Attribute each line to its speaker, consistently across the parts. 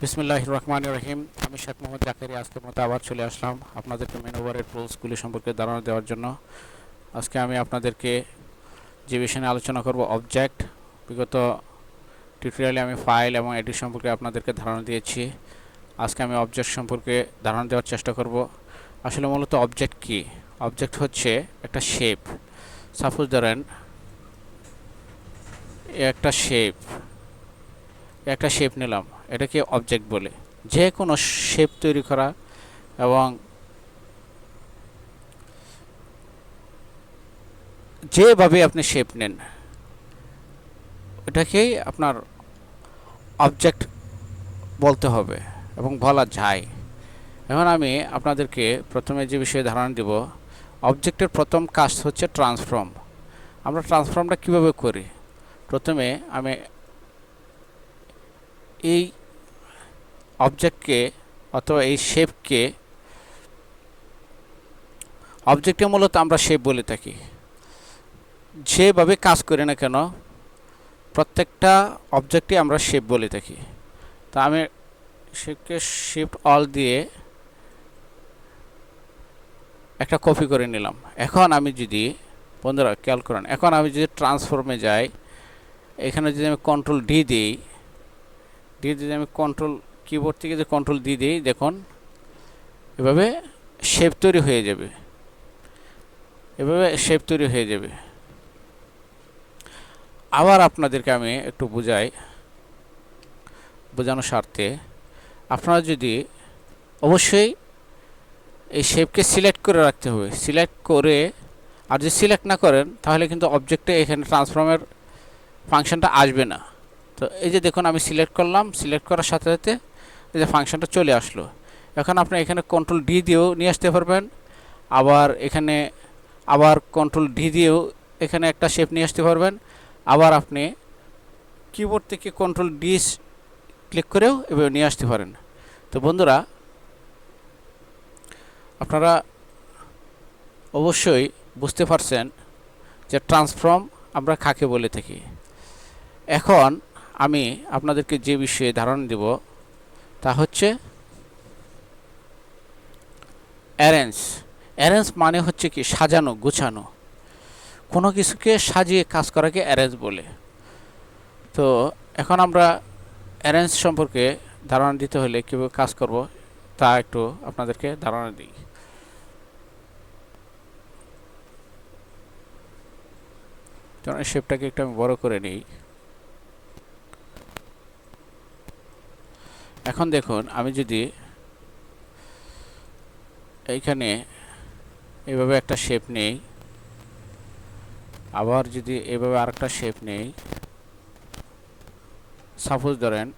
Speaker 1: বিসমিল্লাহির রহমানির রহিম। আমি শেখ মোহাম্মদ জাকেরি আজকের মতো আবার চলে আসলাম আপনাদেরকে মেনুবারের টুলসগুলি সম্পর্কে ধারণা দেওয়ার জন্য। আজকে আমি আপনাদেরকে যে বিষয় নিয়ে আলোচনা করব অবজেক্ট। বিগত টিউটোরিয়ালে আমি ফাইল এবং এডিট সম্পর্কে আপনাদেরকে ধারণা দিয়েছি। আজকে আমি অবজেক্ট সম্পর্কে ধারণা দেওয়ার চেষ্টা করব। আসলে মূলত অবজেক্ট কি? অবজেক্ট হচ্ছে একটা শেপ। সাপোজ ধরেন একটা শেপ নিলাম, এটাকে অবজেক্ট বলে। যে কোনো শেপ তৈরি করা এবং যেভাবে আপনি শেপ নেন এটাকেই আপনার অবজেক্ট বলতে হবে এবং বলা যায়। এখন আমি আপনাদেরকে প্রথমে যে বিষয়ে ধারণা দেব, অবজেক্টের প্রথম কাজ হচ্ছে ট্রান্সফর্ম। আমরা ট্রান্সফর্মটা কিভাবে করি? প্রথমে আমি এই অবজেক্টকে অথবা এই শেপকে, অবজেক্টে মূলত আমরা শেপ বলে থাকি। যেভাবে কাজ করি না কেন প্রত্যেকটা অবজেক্টে আমরা শেপ বলে থাকি। তা আমি শেপকে শিফট অল দিয়ে একটা কপি করে নিলাম। এখন আমি যদি, বন্ধুরা খেয়াল করেন, এখন আমি যদি ট্রান্সফর্মে যাই, এখানে যদি আমি কন্ট্রোল ডি দিই, যদি আমি কন্ট্রোল কিবোর্ড থেকে যদি কন্ট্রোল ডি দিই, দেখুন এভাবে শেপ তৈরি হয়ে যাবে। আবার আপনাদেরকে আমি একটু বোঝানোর স্বার্থে, আপনারা যদি অবশ্যই এই শেপকে সিলেক্ট করে রাখতে হবে। সিলেক্ট করে, আর যদি সিলেক্ট না করেন তাহলে কিন্তু অবজেক্টে এখানে ট্রান্সফর্মের ফাংশনটা আসবে না। তো এই যে দেখুন আমি সিলেক্ট করলাম, সিলেক্ট করার সাথে সাথে এই যে ফাংশনটা চলে আসলো। এখন আপনি এখানে কন্ট্রোল ডি দিয়েও নিয়ে আসতে পারবেন, আবার কন্ট্রোল ডি দিয়েও এখানে একটা শেপ নিয়ে আসতে পারবেন, আবার আপনি কিবোর্ড থেকে কন্ট্রোল ডি ক্লিক করেও এভাবে নিয়ে আসতে পারেন। তো বন্ধুরা, আপনারা অবশ্যই বুঝতে পারছেন যে ট্রান্সফর্ম আমরা কাকে বলে থাকি। এখন আমি আপনাদেরকে যে বিষয়ে ধারণা দেব তা হচ্ছে অ্যারেঞ্জ মানে হচ্ছে কি? সাজানো, গোছানো। কোনো কিছুকে সাজিয়ে কাজ করাকে অ্যারেঞ্জ বলে। তো এখন আমরা অ্যারেঞ্জ সম্পর্কে ধারণা দিতে হলে কীভাবে কাজ করব তা একটু আপনাদেরকে ধারণা দিই। শেপটাকে একটু আমি বড় করে নিই। এখন দেখুন আমি যদি এইখানে এইভাবে একটা শেপ নেই, আবার যদি এইভাবে আরেকটা শেপ নেই, সাপোজ ধরেন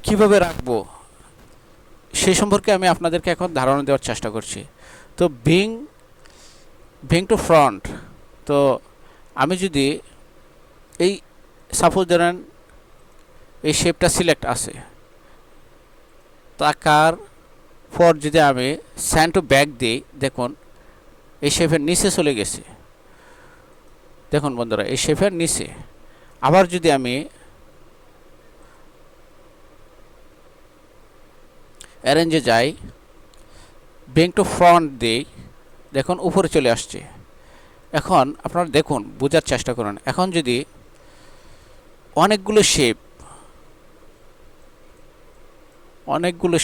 Speaker 1: কিভাবে রাখবো সেই সম্পর্কে আমি আপনাদেরকে এখন ধারণা দেওয়ার চেষ্টা করছি। তো বিং টু ফ্রন্ট, তো আমি যদি এই সাপোজ ধরেন এই শেপটা সিলেক্ট আছে, তাকার পর যদি আমি সেন্ড টু ব্যাক দিই, দেখুন এই শেপের নিচে চলে গেছে। দেখুন বন্ধুরা, এই শেপের নিচে। আবার যদি আমি অ্যারেঞ্জে যাই, বিং টু ফ্রন্ট দিই, দেখুন উপরে চলে আসছে। এখন আপনারা দেখুন, বোঝার চেষ্টা করুন। এখন যদি অনেকগুলো শেপ অনেকগুলো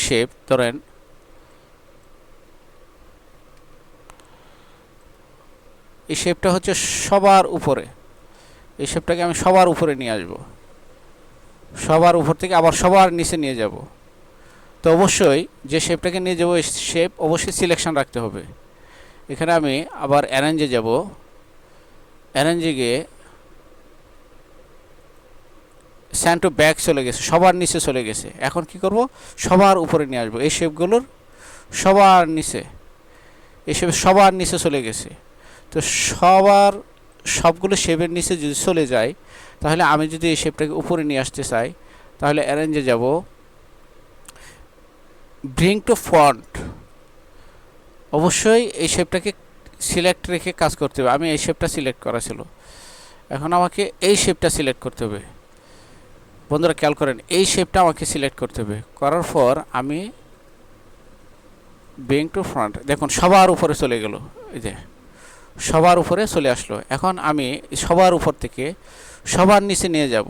Speaker 1: শেপ ধরেন এই শেপটা হচ্ছে সবার উপরে, এই শেপটাকে আমি সবার উপরে নিয়ে আসব, সবার উপর থেকে আবার সবার নিচে নিয়ে যাব। তো অবশ্যই যে শেপটাকে নিয়ে যাব এই শেপ অবশ্যই সিলেকশন রাখতে হবে। এখানে আমি আবার অ্যারেঞ্জে যাব, অ্যারেঞ্জে গিয়ে সেন্ড টু ব্যাক চলে গেছে, সবার নিচে চলে গেছে। এখন কি করব? সবার উপরে নিয়ে আসবো। এই শেপগুলোর সবার নিচে, এই শেপ সবার নিচে চলে গেছে। তো সবগুলো শেপের নিচে যদি চলে যায়, তাহলে আমি যদি এই শেপটাকে উপরে নিয়ে আসতে চাই, তাহলে অ্যারেঞ্জে যাব, ব্রিং টু ফ্রন্ট। অবশ্যই এই শেপটাকে সিলেক্ট রেখে কাজ করতে হবে। আমি এই শেপটা সিলেক্ট করা ছিল, এখন আমাকে এই শেপটা সিলেক্ট করতে হবে। বন্ধুরা খেয়াল করেন, এই শেপটা আমাকে সিলেক্ট করতে হবে। করার পর আমি ব্রিং টু ফ্রন্ট, দেখুন সবার উপরে চলে গেল, এই যে সবার উপরে চলে আসলো। এখন আমি সবার উপর থেকে সবার নিচে নিয়ে যাব।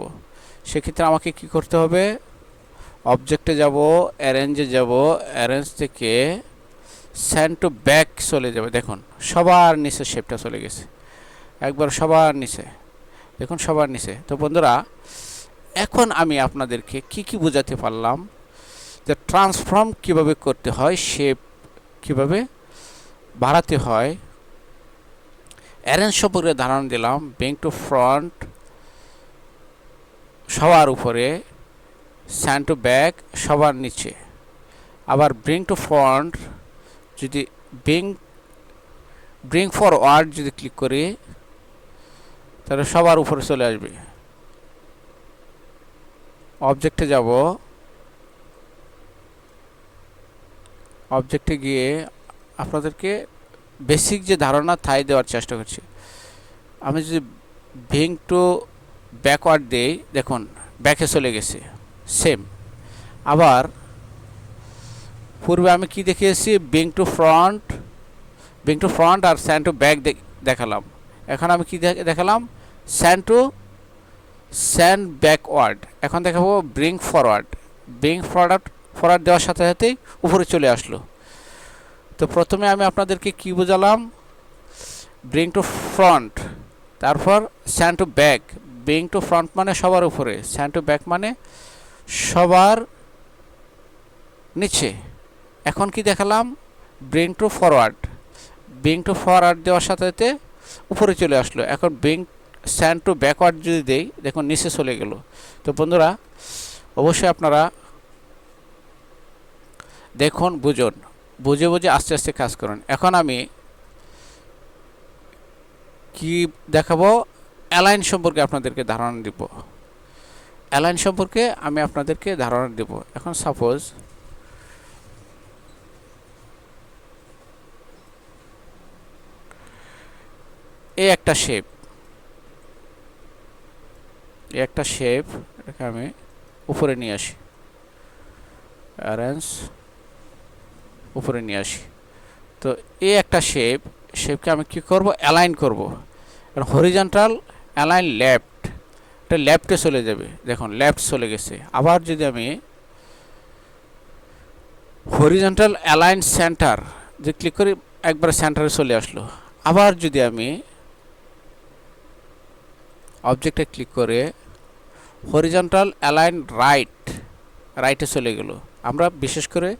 Speaker 1: সেক্ষেত্রে আমাকে কি করতে হবে, অবজেক্টে যাব, অ্যারেঞ্জে যাব, অ্যারেঞ্জ থেকে সেন্ড টু ব্যাক চলে যাবে। দেখুন সবার নিচে শেপটা চলে গেছে, একবার সবার নিচে, দেখুন সবার নিচে। তো বন্ধুরা, এখন আমি আপনাদেরকে কি বোঝাতে পারলাম, যে ট্রান্সফর্ম কিভাবে করতে হয়, শেপ কিভাবে বাড়াতে হয়, অ্যারেঞ্জ সম্পর্কে ধারণা দিলাম। ব্রিং টু ফ্রন্ট সবার উপরে, সেন্ড টু ব্যাক সবার নিচে, আবার ব্রিং টু ফ্রন্ট যদি ব্রিং ফরওয়ার্ড যদি ক্লিক করি, তাহলে সবার উপরে চলে আসবে। অবজেক্টে যাব, অবজেক্টে গিয়ে আপনাদেরকে বেসিক যে ধারণা তাই দেওয়ার চেষ্টা করছি। আমি যদি ব্রিং টু ব্যাকওয়ার্ড দেই, দেখুন ব্যাকে চলে গেছে সেম। আবার পূর্বে আমি কি দেখিয়েছি, ব্রিং টু ফ্রন্ট আর সেন্ড টু ব্যাক দেখালাম। এখন আমি কি দেখালাম, সেন্ড ব্যাকওয়ার্ড। এখন দেখাবো ব্রিং ফরওয়ার্ড। ফরওয়ার্ড দেওয়ার সাথে সাথেই উপরে চলে আসলো। তো প্রথমে আমি আপনাদেরকে কি বোঝালাম, ব্রিং টু ফ্রন্ট, তারপর send to back. Bring to front মানে সবার উপরে, সেন্ড টু ব্যাক মানে সবার নিচে। এখন কি দেখালাম, ব্রিং টু ফরওয়ার্ড দেওয়ার সাথে সাথে উপরে চলে আসলো। এখন সেন্ড টু ব্যাকওয়ার্ড যদি দেই, দেখুন নিচে চলে গেল। তো বন্ধুরা, অবশ্যই আপনারা দেখুন, বুঝে আস্তে আস্তে কাজ করুন। এখন আমি কি দেখাবো, অ্যালাইন সম্পর্কে আপনাদেরকে ধারণা দিব। অ্যালাইন সম্পর্কে আমি আপনাদেরকে ধারণা দেব। এখন সাপোজ এই একটা শেপ, এটাকে আমি উপরে নিয়ে আসি, অ্যারেঞ্জ উপরে নিয়ে আসি। তো এই একটা শেপকে আমি কি করব, অ্যালাইন করব। হরিজন্টাল অ্যালাইন লেফট, এটা লেফটে চলে যাবে, দেখুন লেফট চলে গেছে। আবার যদি আমি হরিজন্টাল অ্যালাইন সেন্টার যে ক্লিক করি, একবার সেন্টারে চলে আসলো। আবার যদি আমি অবজেক্টে ক্লিক করে হরিজন্টাল অ্যালাইন রাইটে চলে গেল। আমরা বিশেষ করে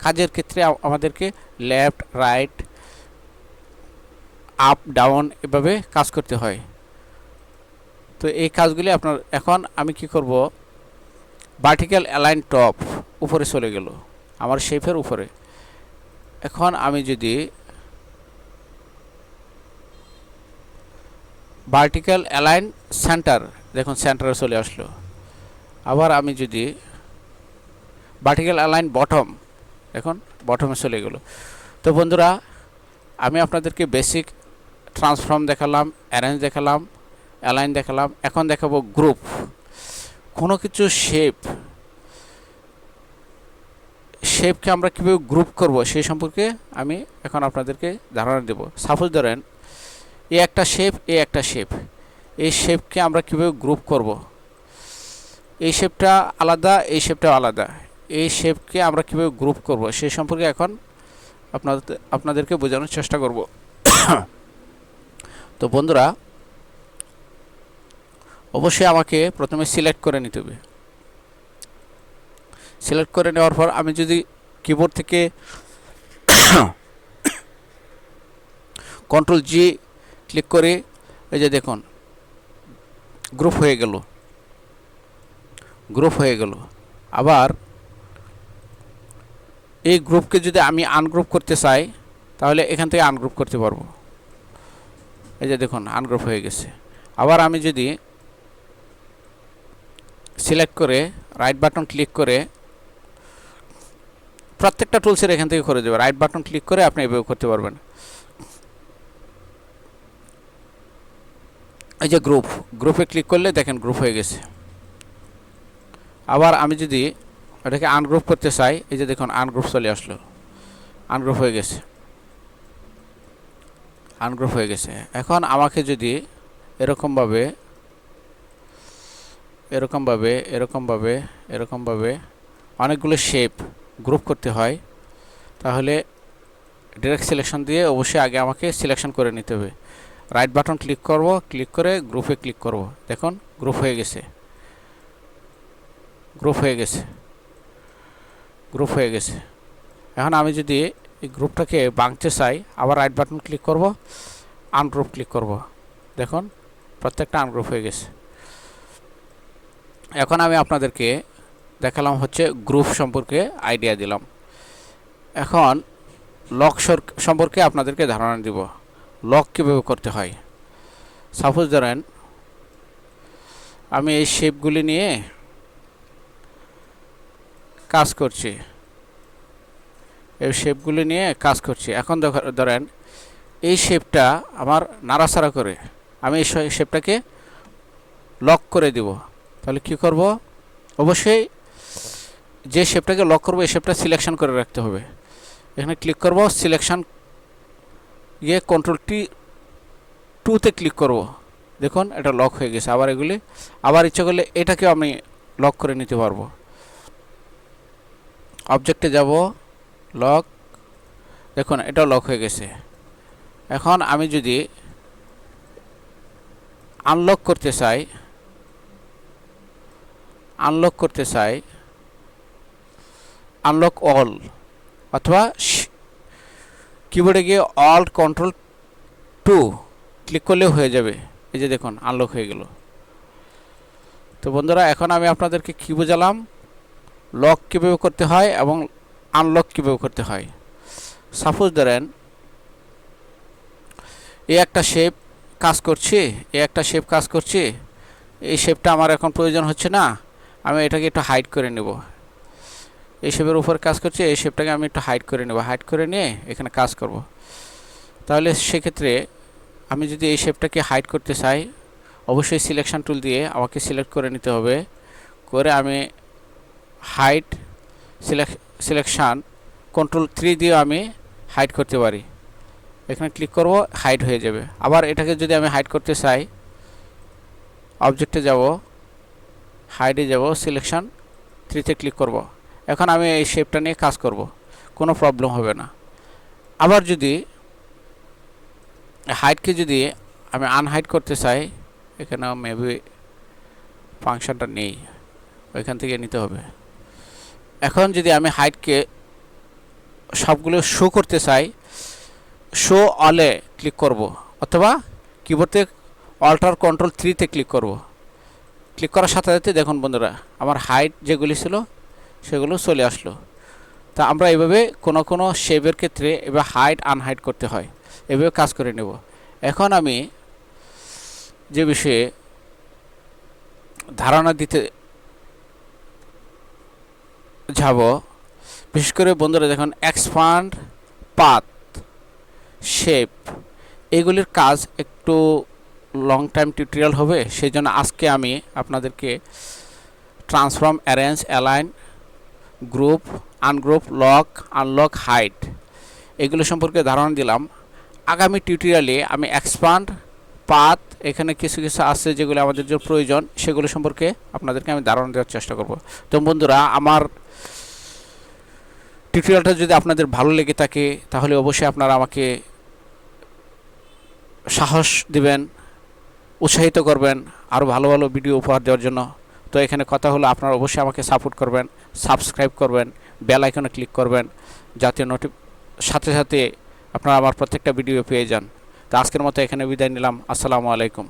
Speaker 1: কাজের ক্ষেত্রে আমাদেরকে লেফট, রাইট, আপ, ডাউন এভাবে কাজ করতে হয়। তো এই কাজগুলি আপনার, এখন আমি কি করব, ভার্টিক্যাল অ্যালাইন টপ উপরে চলে গেল আমার শেপের উপরে। এখন আমি যদি ভার্টিক্যাল অ্যালাইন সেন্টার, দেখুন সেন্টারে চলে আসলো। আবার আমি যদি ভার্টিক্যাল অ্যালাইন বটম, দেখুন বটমে চলে গেল। তো বন্ধুরা, আমি আপনাদেরকে বেসিক ট্রান্সফর্ম দেখালাম, অ্যারেঞ্জ দেখালাম, অ্যালাইন দেখালাম। এখন দেখাবো গ্রুপ। কোনো কিছু শেপকে আমরা কীভাবে গ্রুপ করব সেই সম্পর্কে আমি এখন আপনাদেরকে ধারণা দেব। সাপোজ ধরেন এই একটা শেপ, এই শেপকে আমরা কীভাবে গ্রুপ করব, এই শেপটা আলাদা, এই শেপটাও আলাদা, এই শেপকে আমরা কীভাবে গ্রুপ করব সেই সম্পর্কে এখন আপনাদেরকে বোঝানোর চেষ্টা করব। তো বন্ধুরা, অবশ্যই আমাকে প্রথমে সিলেক্ট করে নিতে হবে। সিলেক্ট করে নেওয়ার পর আমি যদি কিবোর্ড থেকে Ctrl+G ক্লিক করে, এই যে দেখুন গ্রুপ হয়ে গেল। আবার এই গ্রুপকে যদি আমি আনগ্রুপ করতে চাই তাহলে এখান থেকে আনগ্রুপ করতে পারবো। এই যে দেখুন আনগ্রুপ হয়ে গেছে। আবার আমি যদি সিলেক্ট করে রাইট বাটন ক্লিক করে প্রত্যেকটা টুলসের এখান থেকে করে দেবো, রাইট বাটন ক্লিক করে আপনি এভাবে করতে পারবেন। এই যে গ্রুপে ক্লিক করলে দেখেন গ্রুপ হয়ে গেছে। আবার আমি যদি এটাকে আনগ্রুপ করতে চাই, এই যে দেখুন আনগ্রুপ চলে আসলো, আনগ্রুপ হয়ে গেছে, আনগ্রুপ হয়ে গেছে। এখন আমাকে যদি এরকমভাবে এরকমভাবে এরকমভাবে এরকমভাবে অনেকগুলো শেপ গ্রুপ করতে হয়, তাহলে ডাইরেক্ট সিলেকশন দিয়ে অবশ্যই আগে আমাকে সিলেকশন করে নিতে হবে। রাইট বাটন ক্লিক করব, ক্লিক করে গ্রুপে ক্লিক করব, দেখুন গ্রুপ হয়ে গেছে, গ্রুপ হয়ে গেছে, গ্রুপ হয়ে গেছে। এখন আমি যদি এই গ্রুপটাকে ভাঙতে চাই, আবার রাইট বাটন ক্লিক করব, আনগ্রুপ ক্লিক করব, দেখুন প্রত্যেকটা আনগ্রুপ হয়ে গেছে। এখন আমি আপনাদেরকে দেখালাম হচ্ছে গ্রুপ সম্পর্কে আইডিয়া দিলাম। এখন লক সম্পর্কে আপনাদেরকে ধারণা দিব, লক কীভাবে করতে হয়। সাপোজ ধরেন আমি এই শেপগুলি নিয়ে কাজ করছি, এই শেপগুলি নিয়ে কাজ করছি। এখন ধরেন এই শেপটা আমার নাড়াচাড়া করে আমি এই শেপটাকে লক করে দিব, তাহলে কি করব, অবশ্যই যে শেপটাকে লক করব এই শেপটা সিলেকশন করে রাখতে হবে। এখানে ক্লিক করব, সিলেকশন গিয়ে Ctrl+T2 ক্লিক করব, দেখুন এটা লক হয়ে গেছে। আবার এগুলি আবার ইচ্ছা করলে এটাকেও আমি লক করে নিতে পারবো। অবজেক্টে যাব, লক, দেখুন এটাও লক হয়ে গেছে। এখন আমি যদি আনলক করতে চাই, আনলক অল, অথবা কিবোর্ডে গিয়ে অল্ট Ctrl+2 ক্লিক করলেও হয়ে যাবে। এই যে দেখুন আনলক হয়ে গেল। তো বন্ধুরা, এখন আমি আপনাদেরকে কি বোঝালাম, লক কীভাবে করতে হয় এবং আনলক কীভাবে করতে হয়। সাপোজ ধরেন এই একটা শেপ কাজ করছি, এই শেপটা আমার এখন প্রয়োজন হচ্ছে না, আমি এটাকে একটু হাইড করে নেব। এই শেপের উপর কাজ করছি, এই শেপটাকে আমি একটু হাইড করে নেব, হাইড করে নিয়ে এখানে কাজ করব। তাহলে সেক্ষেত্রে আমি যদি এই শেপটাকে হাইড করতে চাই, অবশ্যই সিলেকশন টুল দিয়ে আমাকে সিলেক্ট করে নিতে হবে, করে আমি হাইড সিলেকশন Ctrl+3 দিয়ে আমি হাইড করতে পারি। এখানে ক্লিক করব, হাইড হয়ে যাবে। আবার এটাকে যদি আমি হাইড করতে চাই, অবজেক্টে যাব, হাইডে যাব, সিলেকশন 3 ক্লিক করব। এখন আমি এই শেপটা নিয়ে কাজ করব, কোনো প্রবলেম হবে না। আবার যদি হাইডকে যদি আমি আনহাইড করতে চাই, এখানে মেবি ফাংশনটা নেই, ওইখান থেকে নিতে হবে। এখন যদি আমি হাইডকে সবগুলো শো করতে চাই, শো অলে ক্লিক করব, অথবা কিবোর্ডে অল্টার Ctrl+3 ক্লিক করব। ক্লিক করার সাথে সাথে দেখুন বন্ধুরা আমার হাইড যেগুলি ছিল সেগুলো চলে আসলো। তা আমরা এইভাবে কোনো শেপের ক্ষেত্রে এবার হাইড আনহাইড করতে হয়, এভাবে কাজ করে নেব। এখন আমি যে বিষয়ে ধারণা দিতে যাব, বিশেষ করে বন্ধুরা দেখুন এক্সপান্ড, পাথ, শেপ, এগুলির কাজ একটু লং টাইম টিউটোরিয়াল হবে, সেই জন্য আজকে আমি আপনাদেরকে transform, arrange, align, group, ungroup, lock, unlock, hide এগুলো সম্পর্কে ধারণা দিলাম। আগামী টিউটোরিয়ালে আমি এক্সপান্ড, পাথ, এখানে কিছু আছে যেগুলো আমাদের জন্য প্রয়োজন, সেগুলো সম্পর্কে আপনাদেরকে আমি ধারণা দেওয়ার চেষ্টা করব। তো বন্ধুরা, আমার টিউটোরিয়ালটা যদি আপনাদের ভালো লেগে থাকে তাহলে অবশ্যই আপনারা আমাকে সাহস দিবেন, উৎসাহিত করবেন আরও ভালো ভালো ভিডিও উপহার দেওয়ার জন্য। তো এখানে কথা হলো, আপনারা অবশ্যই আমাকে সাপোর্ট করবেন, সাবস্ক্রাইব করবেন, বেল আইকনে ক্লিক করবেন, যাতে সাথে সাথে আপনারা আমার প্রত্যেকটা ভিডিও পেয়ে যান। তো আজকের মতো এখানে বিদায় নিলাম। আসসালামু আলাইকুম।